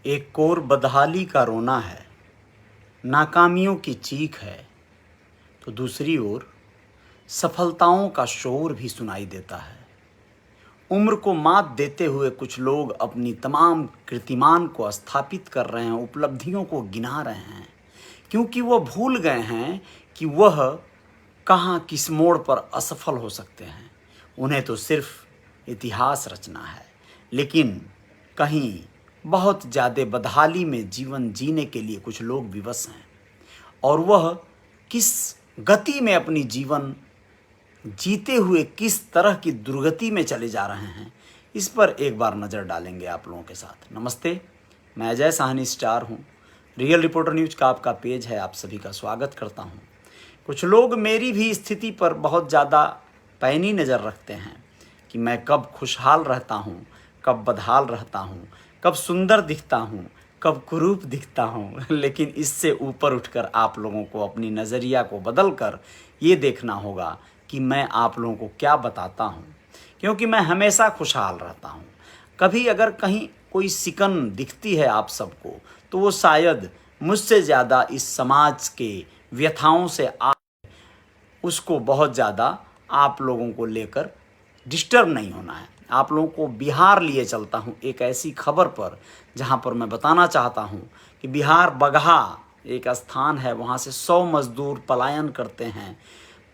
एक ओर बदहाली का रोना है, नाकामियों की चीख है, तो दूसरी ओर सफलताओं का शोर भी सुनाई देता है। उम्र को मात देते हुए कुछ लोग अपनी तमाम कीर्तिमान को स्थापित कर रहे हैं, उपलब्धियों को गिना रहे हैं, क्योंकि वह भूल गए हैं कि वह कहाँ किस मोड़ पर असफल हो सकते हैं। उन्हें तो सिर्फ इतिहास रचना है, लेकिन कहीं बहुत ज़्यादा बदहाली में जीवन जीने के लिए कुछ लोग विवश हैं, और वह किस गति में अपनी जीवन जीते हुए किस तरह की दुर्गति में चले जा रहे हैं, इस पर एक बार नज़र डालेंगे आप लोगों के साथ। नमस्ते, मैं अजय साहनी स्टार हूँ। रियल रिपोर्टर न्यूज़ का आपका पेज है, आप सभी का स्वागत करता हूँ। कुछ लोग मेरी भी स्थिति पर बहुत ज़्यादा पैनी नज़र रखते हैं कि मैं कब खुशहाल रहता हूँ, कब बदहाल रहता हूँ, कब सुंदर दिखता हूँ, कब कुरूप दिखता हूँ। लेकिन इससे ऊपर उठकर आप लोगों को अपनी नज़रिया को बदल कर ये देखना होगा कि मैं आप लोगों को क्या बताता हूँ, क्योंकि मैं हमेशा खुशहाल रहता हूँ। कभी अगर कहीं कोई सिकन दिखती है आप सबको, तो वो शायद मुझसे ज़्यादा इस समाज के व्यथाओं से उसको बहुत ज़्यादा आप लोगों को लेकर डिस्टर्ब नहीं होना है। आप लोगों को बिहार लिए चलता हूँ एक ऐसी खबर पर, जहाँ पर मैं बताना चाहता हूँ कि बिहार बगहा एक स्थान है, वहाँ से 100 मज़दूर पलायन करते हैं,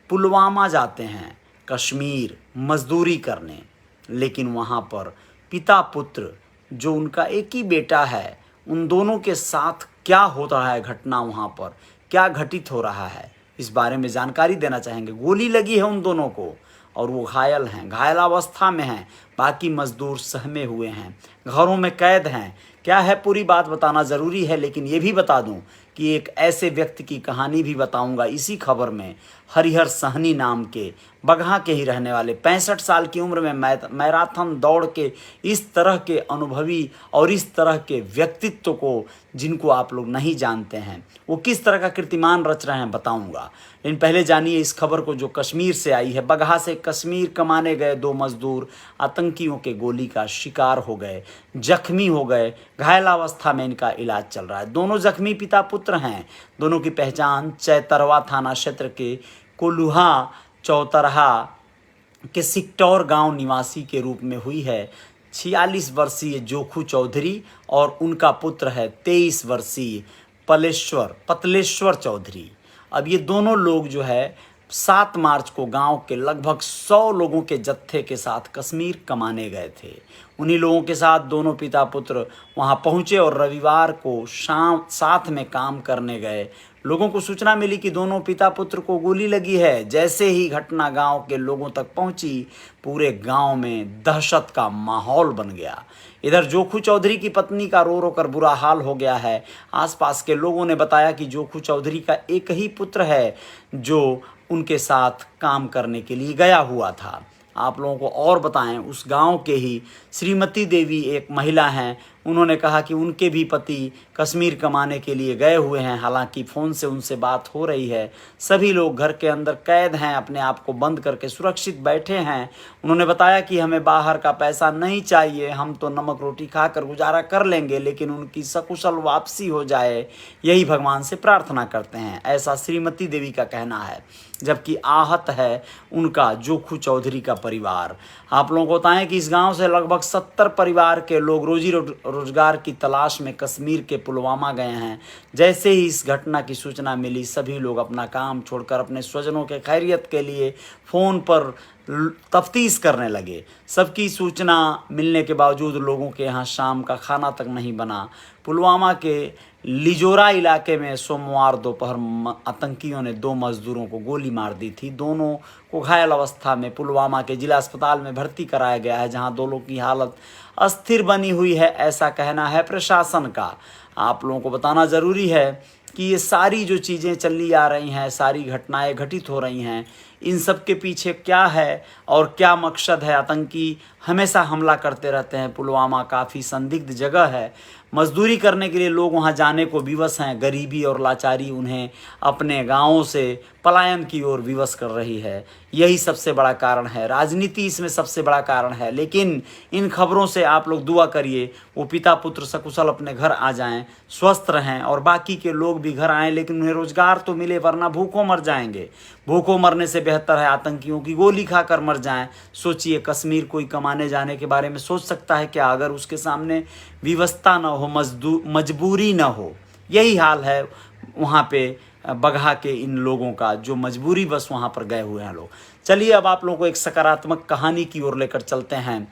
पुलवामा जाते हैं कश्मीर मज़दूरी करने। लेकिन वहाँ पर पिता पुत्र, जो उनका एक ही बेटा है, उन दोनों के साथ क्या हो रहा है, घटना वहाँ पर क्या घटित हो रहा है, इस बारे में जानकारी देना चाहेंगे। गोली लगी है उन दोनों को और वो घायल हैं, घायलावस्था में हैं। बाकी मज़दूर सहमे हुए हैं, घरों में कैद हैं। क्या है पूरी बात बताना ज़रूरी है, लेकिन ये भी बता दूं कि एक ऐसे व्यक्ति की कहानी भी बताऊंगा इसी खबर में। हरिहर सहनी नाम के बगहा के ही रहने वाले 65 साल की उम्र में मैराथन दौड़ के इस तरह के अनुभवी और इस तरह के व्यक्तित्व को, जिनको आप लोग नहीं जानते हैं, वो किस तरह का कीर्तिमान रच रहे हैं बताऊंगा। लेकिन पहले जानिए इस खबर को जो कश्मीर से आई है। बगहा से कश्मीर कमाने गए 2 मज़दूर आतंकियों के गोली का शिकार हो गए, जख्मी हो गए, घायलावस्था में इनका इलाज चल रहा है। दोनों जख्मी पिता पुत्र हैं। दोनों की पहचान चैतरवा थाना क्षेत्र के कोल्हुआ चौतरहा के सिकटौर गांव निवासी के रूप में हुई है। 46 वर्षीय जोखू चौधरी और उनका पुत्र है 23 वर्षीय पतलेश्वर चौधरी। अब ये दोनों लोग जो है 7 मार्च को गांव के लगभग 100 लोगों के जत्थे के साथ कश्मीर कमाने गए थे। उन्हीं लोगों के साथ दोनों पिता पुत्र वहां पहुंचे और रविवार को शाम साथ में काम करने गए। लोगों को सूचना मिली कि दोनों पिता पुत्र को गोली लगी है। जैसे ही घटना गांव के लोगों तक पहुंची, पूरे गांव में दहशत का माहौल बन गया। इधर जोखू चौधरी की पत्नी का रो रो कर बुरा हाल हो गया है। आसपास के लोगों ने बताया कि जोखू चौधरी का एक ही पुत्र है जो उनके साथ काम करने के लिए गया हुआ था। आप लोगों को और बताएं, उस गांव के ही श्रीमती देवी एक महिला हैं। उन्होंने कहा कि उनके भी पति कश्मीर कमाने के लिए गए हुए हैं। हालांकि फ़ोन से उनसे बात हो रही है। सभी लोग घर के अंदर कैद हैं, अपने आप को बंद करके सुरक्षित बैठे हैं। उन्होंने बताया कि हमें बाहर का पैसा नहीं चाहिए, हम तो नमक रोटी खाकर गुजारा कर लेंगे, लेकिन उनकी सकुशल वापसी हो जाए, यही भगवान से प्रार्थना करते हैं, ऐसा श्रीमती देवी का कहना है। जबकि आहत है उनका जोखू चौधरी का परिवार। आप लोगों को बताएं कि इस गांव से लगभग 70 परिवार के लोग रोजी रोजगार की तलाश में कश्मीर के पुलवामा गए हैं। जैसे ही इस घटना की सूचना मिली, सभी लोग अपना काम छोड़कर अपने स्वजनों के खैरियत के लिए फ़ोन पर तफ्तीश करने लगे। सबकी सूचना मिलने के बावजूद लोगों के यहाँ शाम का खाना तक नहीं बना। पुलवामा के लिजोरा इलाके में सोमवार दोपहर आतंकियों ने 2 मज़दूरों को गोली मार दी थी। दोनों को घायल अवस्था में पुलवामा के जिला अस्पताल में भर्ती कराया गया है, जहां दोनों की हालत अस्थिर बनी हुई है, ऐसा कहना है प्रशासन का। आप लोगों को बताना ज़रूरी है कि ये सारी जो चीज़ें चली आ रही हैं, सारी घटनाएं घटित हो रही हैं, इन सब के पीछे क्या है और क्या मकसद है आतंकी हमेशा हमला करते रहते हैं। पुलवामा काफ़ी संदिग्ध जगह है, मजदूरी करने के लिए लोग वहां जाने को विवश हैं। गरीबी और लाचारी उन्हें अपने गांवों से पलायन की ओर विवश कर रही है। यही सबसे बड़ा कारण है, राजनीति इसमें सबसे बड़ा कारण है। लेकिन इन खबरों से आप लोग दुआ करिए वो पिता पुत्र सकुशल अपने घर आ जाएं, स्वस्थ रहें और बाकी के लोग भी घर आएं, लेकिन उन्हें रोजगार तो मिले, वरना भूखों मर जाएंगे। भूखों मरने से बेहतर है आतंकियों की गोली खाकर मर जाएं। सोचिए, कश्मीर कोई कमाने जाने के बारे में सोच सकता है क्या, अगर उसके सामने विवशता न हो, मजबूरी न हो। यही हाल है वहाँ पे बगहा के इन लोगों का, जो मजबूरी बस वहाँ पर गए हुए हैं लोग। चलिए अब आप लोगों को एक सकारात्मक कहानी की ओर लेकर चलते हैं।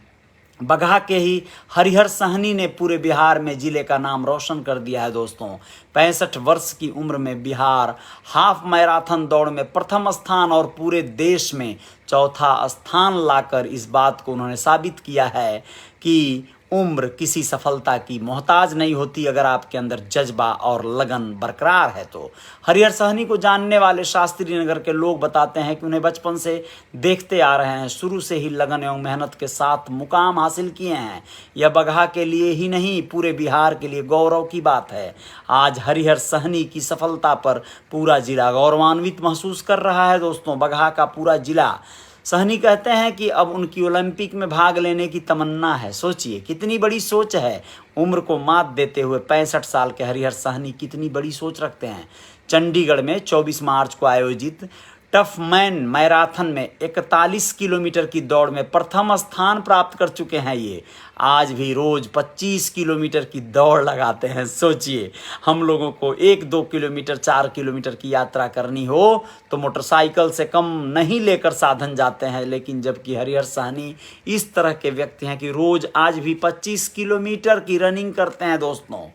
बगहा के ही हरिहर सहनी ने पूरे बिहार में जिले का नाम रोशन कर दिया है दोस्तों। 65 वर्ष की उम्र में बिहार हाफ मैराथन दौड़ में प्रथम स्थान और पूरे देश में चौथा स्थान लाकर इस बात को उन्होंने साबित किया है कि उम्र किसी सफलता की मोहताज नहीं होती, अगर आपके अंदर जज्बा और लगन बरकरार है तो। हरिहर सहनी को जानने वाले शास्त्री नगर के लोग बताते हैं कि उन्हें बचपन से देखते आ रहे हैं, शुरू से ही लगन एवं मेहनत के साथ मुकाम हासिल किए हैं। यह बगहा के लिए ही नहीं, पूरे बिहार के लिए गौरव की बात है। आज हरिहर सहनी की सफलता पर पूरा जिला गौरवान्वित महसूस कर रहा है दोस्तों। बगहा का पूरा जिला। सहनी कहते हैं कि अब उनकी ओलंपिक में भाग लेने की तमन्ना है। सोचिए कितनी बड़ी सोच है। उम्र को मात देते हुए 65 साल के हरिहर सहनी कितनी बड़ी सोच रखते हैं। चंडीगढ़ में 24 मार्च को आयोजित टफ मैन मैराथन में 41 किलोमीटर की दौड़ में प्रथम स्थान प्राप्त कर चुके हैं। ये आज भी रोज 25 किलोमीटर की दौड़ लगाते हैं। सोचिए, हम लोगों को 1-2 किलोमीटर 4 किलोमीटर की यात्रा करनी हो तो मोटरसाइकिल से कम नहीं लेकर साधन जाते हैं, लेकिन जबकि हरिहर सहनी इस तरह के व्यक्ति हैं कि रोज आज भी 25 किलोमीटर की रनिंग करते हैं दोस्तों।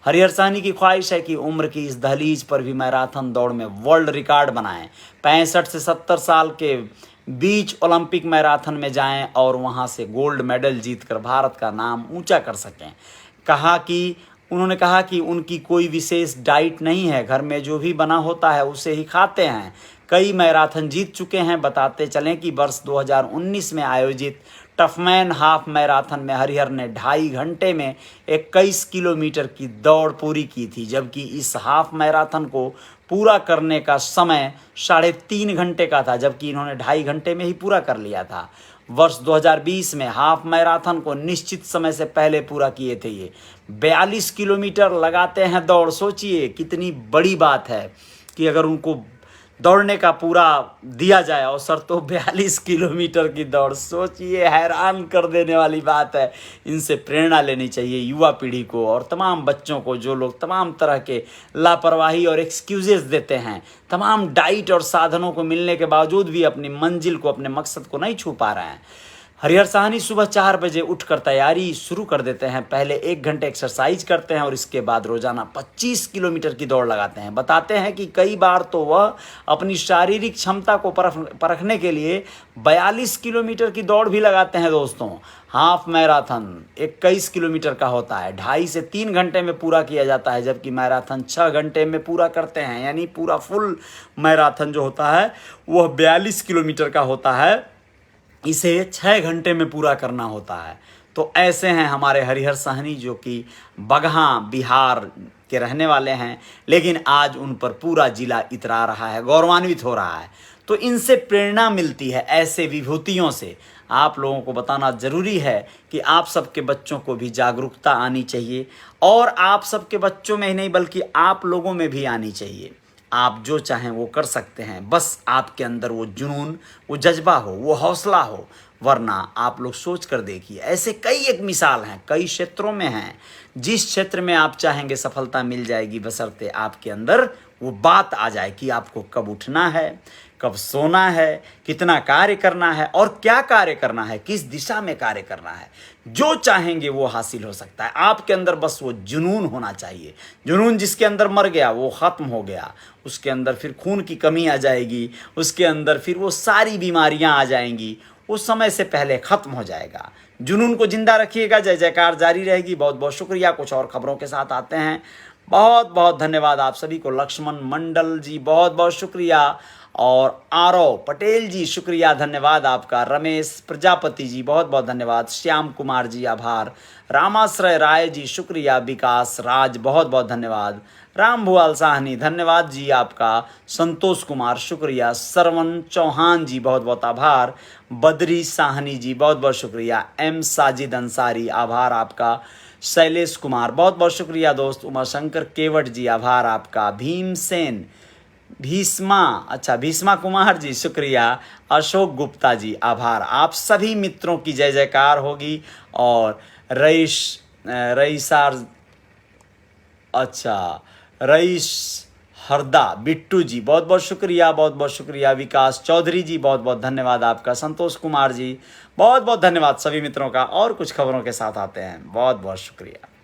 हरिहर सहनी की ख्वाहिश है कि उम्र की इस दहलीज पर भी मैराथन दौड़ में वर्ल्ड रिकॉर्ड बनाएं। 65 से 70 साल के बीच ओलंपिक मैराथन में जाएं और वहां से गोल्ड मेडल जीतकर भारत का नाम ऊंचा कर सकें। उन्होंने कहा कि उनकी कोई विशेष डाइट नहीं है, घर में जो भी बना होता है उसे ही खाते हैं। कई मैराथन जीत चुके हैं। बताते चलें कि वर्ष 2019 में आयोजित टफमैन हाफ मैराथन में हरिहर ने 2.5 घंटे में 21 किलोमीटर की दौड़ पूरी की थी, जबकि इस हाफ मैराथन को पूरा करने का समय 3.5 घंटे का था, जबकि इन्होंने 2.5 घंटे में ही पूरा कर लिया था। वर्ष 2020 में हाफ मैराथन को निश्चित समय से पहले पूरा किए थे। ये 42 किलोमीटर लगाते हैं दौड़। सोचिए कितनी बड़ी बात है कि अगर उनको दौड़ने का पूरा दिया जाए अवसर तो 42 किलोमीटर की दौड़। सोचिए, हैरान कर देने वाली बात है। इनसे प्रेरणा लेनी चाहिए युवा पीढ़ी को और तमाम बच्चों को, जो लोग तमाम तरह के लापरवाही और एक्सक्यूजेस देते हैं, तमाम डाइट और साधनों को मिलने के बावजूद भी अपनी मंजिल को, अपने मकसद को नहीं छू पा रहे हैं। हरिहर सहनी सुबह 4 बजे उठकर तैयारी शुरू कर देते हैं। पहले 1 घंटे एक्सरसाइज करते हैं और इसके बाद रोजाना 25 किलोमीटर की दौड़ लगाते हैं। बताते हैं कि कई बार तो वह अपनी शारीरिक क्षमता को परखने के लिए 42 किलोमीटर की दौड़ भी लगाते हैं दोस्तों। हाफ मैराथन 21 किलोमीटर का होता है, 2.5 से 3 घंटे में पूरा किया जाता है, जबकि मैराथन 6 घंटे में पूरा करते हैं। यानी पूरा फुल मैराथन जो होता है वह 42 किलोमीटर का होता है, इसे 6 घंटे में पूरा करना होता है। तो ऐसे हैं हमारे हरिहर सहनी, जो कि बगहा बिहार के रहने वाले हैं, लेकिन आज उन पर पूरा जिला इतरा रहा है, गौरवान्वित हो रहा है। तो इनसे प्रेरणा मिलती है, ऐसे विभूतियों से। आप लोगों को बताना ज़रूरी है कि आप सबके बच्चों को भी जागरूकता आनी चाहिए, और आप सबके बच्चों में ही नहीं बल्कि आप लोगों में भी आनी चाहिए। आप जो चाहें वो कर सकते हैं, बस आपके अंदर वो जुनून, वो जज्बा हो, वो हौसला हो। वरना आप लोग सोच कर देखिए, ऐसे कई एक मिसाल हैं, कई क्षेत्रों में हैं। जिस क्षेत्र में आप चाहेंगे सफलता मिल जाएगी, बशर्ते आपके अंदर वो बात आ जाए कि आपको कब उठना है, कब सोना है, कितना कार्य करना है और क्या कार्य करना है, किस दिशा में कार्य करना है। जो चाहेंगे वो हासिल हो सकता है। आपके अंदर बस वो जुनून होना चाहिए। जुनून जिसके अंदर मर गया वो ख़त्म हो गया, उसके अंदर फिर खून की कमी आ जाएगी, उसके अंदर फिर वो सारी बीमारियां आ जाएंगी, वो समय से पहले ख़त्म हो जाएगा। जुनून को जिंदा रखिएगा। जय जयकार जारी रहेगी। बहुत बहुत शुक्रिया। कुछ और खबरों के साथ आते हैं। बहुत बहुत धन्यवाद आप सभी को। लक्ष्मण मंडल जी बहुत बहुत शुक्रिया। और आरव पटेल जी शुक्रिया धन्यवाद आपका। रमेश प्रजापति जी बहुत बहुत धन्यवाद। श्याम कुमार जी आभार। रामाश्रय राय जी शुक्रिया। विकास राज बहुत बहुत धन्यवाद। राम भुआल साहनी धन्यवाद जी आपका। संतोष कुमार शुक्रिया। सरवण चौहान जी बहुत बहुत आभार। बद्री साहनी जी बहुत बहुत शुक्रिया। एम साजिद अंसारी आभार आपका। शैलेश कुमार बहुत बहुत शुक्रिया दोस्त। उमाशंकर केवट जी आभार आपका। भीमसेन भीष्मा कुमार जी शुक्रिया। अशोक गुप्ता जी आभार। आप सभी मित्रों की जय जयकार होगी। और रईस हरदा बिट्टू जी बहुत बहुत शुक्रिया, बहुत बहुत शुक्रिया। विकास चौधरी जी बहुत बहुत धन्यवाद आपका। संतोष कुमार जी बहुत बहुत धन्यवाद सभी मित्रों का। और कुछ खबरों के साथ आते हैं। बहुत बहुत शुक्रिया।